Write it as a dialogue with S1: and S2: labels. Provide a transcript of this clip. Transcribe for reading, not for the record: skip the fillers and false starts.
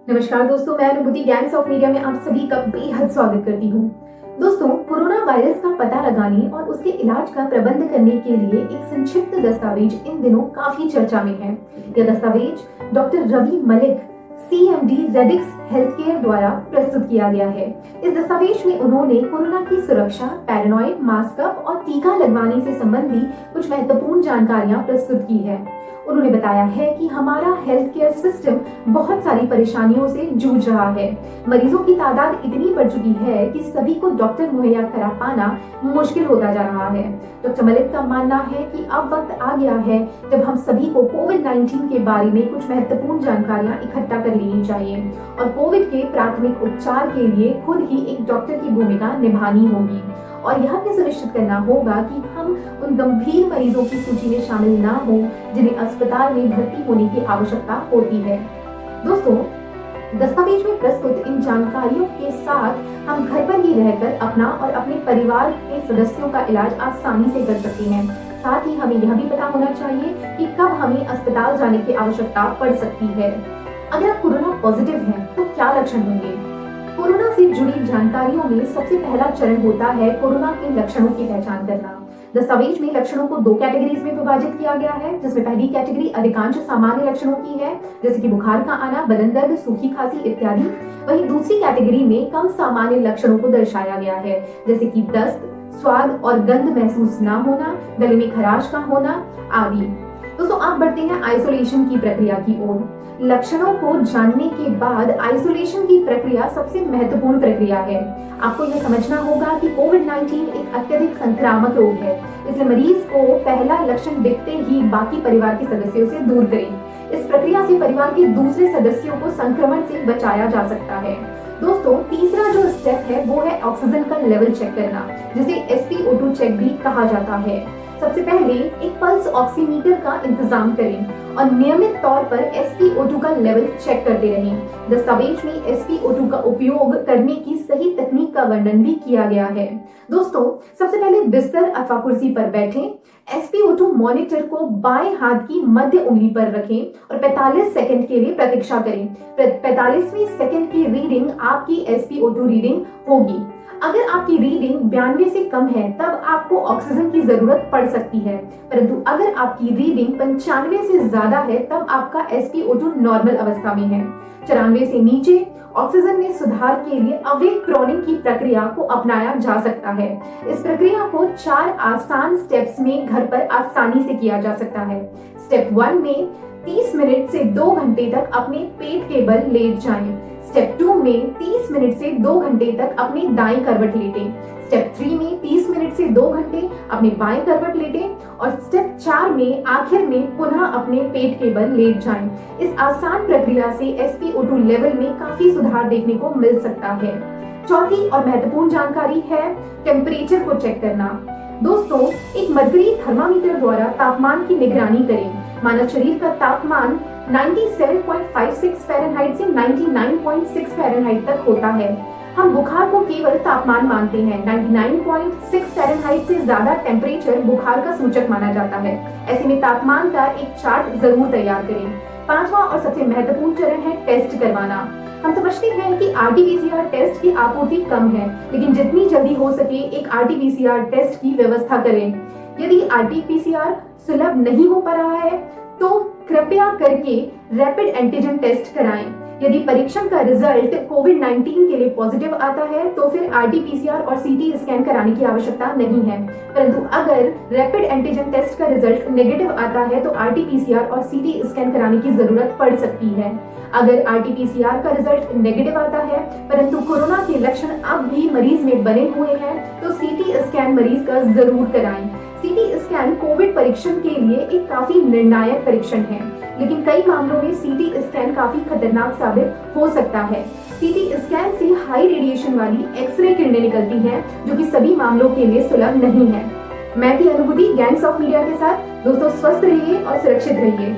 S1: नमस्कार दोस्तों, मैं अनुभूति गैंग्स ऑफ मीडिया में आप सभी का बेहद स्वागत करती हूँ। दोस्तों, कोरोना वायरस का पता लगाने और उसके इलाज का प्रबंध करने के लिए एक संक्षिप्त दस्तावेज इन दिनों काफी चर्चा में है। यह दस्तावेज doctor Ravi Malik CMD Radix health care द्वारा प्रस्तुत किया गया है। इस दस्तावेज में उन्होंने कोरोना की सुरक्षा, पैरानॉइड, मास्क अप और टीका लगवाने से संबंधी कुछ महत्वपूर्ण जानकारियां प्रस्तुत की है। उन्होंने बताया है कि हमारा हेल्थ केयर सिस्टम बहुत सारी परेशानियों से जूझ रहा है। मरीजों की तादाद इतनी बढ़ चुकी है कि सभी को डॉक्टर मुहैया करा पाना मुश्किल होता जा रहा है। डॉक्टर मलिक का मानना है कि अब वक्त आ गया है जब हम सभी को कोविड-19 के बारे में कुछ महत्वपूर्ण जानकारियां इकट्ठा कर लेनी चाहिए और कोविड के प्राथमिक उपचार के लिए खुद ही एक डॉक्टर की भूमिका निभानी होगी और यह भी सुनिश्चित करना होगा कि हम उन गंभीर मरीजों की सूची में शामिल ना हो जिन्हें अस्पताल में भर्ती होने की आवश्यकता होती है। दोस्तों, दस्तावेज में प्रस्तुत इन जानकारियों के साथ हम घर पर ही रहकर अपना और अपने परिवार के सदस्यों का इलाज आसानी से कर सकते हैं। साथ ही हमें यह भी पता होना चाहिए कि कब हमें अस्पताल जाने की आवश्यकता पड़ सकती है। अगर आप कोरोना पॉजिटिव हैं, तो क्या लक्षण होंगे? कोरोना से जुड़ी जानकारियों में सबसे पहला चरण होता है कोरोना के लक्षणों की पहचान करना। दस्तावेज में लक्षणों को 2 कैटेगरीज में विभाजित किया गया है, जिसमें पहली कैटेगरी अधिकांश सामान्य लक्षणों की है, जैसे कि बुखार का आना, बदन दर्द, सूखी खांसी इत्यादि। वहीं दूसरी कैटेगरी में कम सामान्य लक्षणों को दर्शाया गया है, जैसे कि दस्त, स्वाद और गंध महसूस न होना, गले में खराश का होना आदि। दोस्तों, आप बढ़ते हैं आइसोलेशन की प्रक्रिया की ओर। लक्षणों को जानने के बाद आइसोलेशन की प्रक्रिया सबसे महत्वपूर्ण प्रक्रिया है। आपको यह समझना होगा कि कोविड-19 एक अत्यधिक संक्रामक रोग है, इसलिए मरीज को पहला लक्षण दिखते ही बाकी परिवार के सदस्यों से दूर करें। इस प्रक्रिया से परिवार के दूसरे सदस्यों को संक्रमण से बचाया जा सकता है। दोस्तों, तीसरा जो स्टेप है वो है ऑक्सीजन का लेवल चेक करना, जिसे SpO2 चेक भी कहा जाता है। सबसे पहले एक पल्स ऑक्सीमीटर का इंतजाम करें और नियमित तौर पर SpO2 का लेवल चेक करते रहें। दस्तावेज में SpO2 का उपयोग करने की सही तकनीक का वर्णन भी किया गया है। दोस्तों, सबसे पहले बिस्तर अथवा कुर्सी पर बैठें, SpO2 मॉनिटर को बाएं हाथ की मध्य उंगली पर रखें और 45 सेकंड के लिए प्रतीक्षा करें। 45वें सेकंड की रीडिंग आपकी SpO2 रीडिंग होगी। अगर आपकी रीडिंग 92 से कम है, तब आपको ऑक्सीजन की जरूरत पड़ सकती है, परंतु अगर आपकी रीडिंग 95 से ज्यादा है, तब आपका SpO2 नॉर्मल अवस्था में है। 94 से नीचे ऑक्सीजन में सुधार के लिए अवेक प्रोनिंग की प्रक्रिया को अपनाया जा सकता है। इस प्रक्रिया को 4 आसान स्टेप्स में घर पर आसानी से किया जा सकता है। स्टेप 1 में 30 मिनट से 2 घंटे तक अपने पेट के बल लेट जाएं। स्टेप 2 में 30 मिनट से 2 घंटे तक अपनी दाएं करवट लेटें। स्टेप 3 में 30 मिनट से 2 घंटे अपने बाएं करवट लेटें और स्टेप 4 में आखिर में पुनः अपने पेट के बल लेट जाएं। इस आसान प्रक्रिया से SpO2 लेवल में काफी सुधार देखने को मिल सकता है। चौथी और महत्वपूर्ण जानकारी है टेम्परेचर को चेक करना। दोस्तों, एक मरकरी थर्मामीटर द्वारा तापमान की निगरानी करें। मानव शरीर का तापमान 97.56 फ़ारेनहाइट से 99.6 फ़ारेनहाइट तक होता है। हम बुखार को केवल तापमान मानते हैं। 99.6 फ़ारेनहाइट से ज्यादा टेम्परेचर बुखार का सूचक माना जाता है। ऐसे में तापमान का एक चार्ट जरूर तैयार करें। 5वां और सबसे महत्वपूर्ण चरण है टेस्ट करवाना। हम समझते हैं कि RT-PCR टेस्ट की आपूर्ति कम है, लेकिन जितनी जल्दी हो सके एक RT-PCR टेस्ट की व्यवस्था करें। यदि RT-PCR सुलभ नहीं हो पा रहा है, तो कृपया करके रैपिड एंटीजन टेस्ट कराएं। यदि परीक्षण का रिजल्ट कोविड-19 के लिए पॉजिटिव आता है, तो फिर RT-PCR और CT स्कैन कराने की आवश्यकता नहीं है, परंतु अगर रैपिड एंटीजन टेस्ट का रिजल्ट नेगेटिव आता है, तो RT-PCR और CT स्कैन कराने की जरूरत पड़ सकती है। अगर RT-PCR का रिजल्ट नेगेटिव आता है, परंतु कोरोना के लक्षण अब भी मरीज में बने हुए हैं, तो CT स्कैन मरीज का जरूर कराएं। CT स्कैन कोविड परीक्षण के लिए एक काफी निर्णायक परीक्षण है, लेकिन कई मामलों में CT स्कैन काफी खतरनाक साबित हो सकता है। CT स्कैन से हाई रेडिएशन वाली एक्सरे किरणें निकलती हैं, जो कि सभी मामलों के लिए सुलभ नहीं है। मैं थी अनुभूति गैंग्स ऑफ मीडिया के साथ। दोस्तों, स्वस्थ रहिए और सुरक्षित रहिए।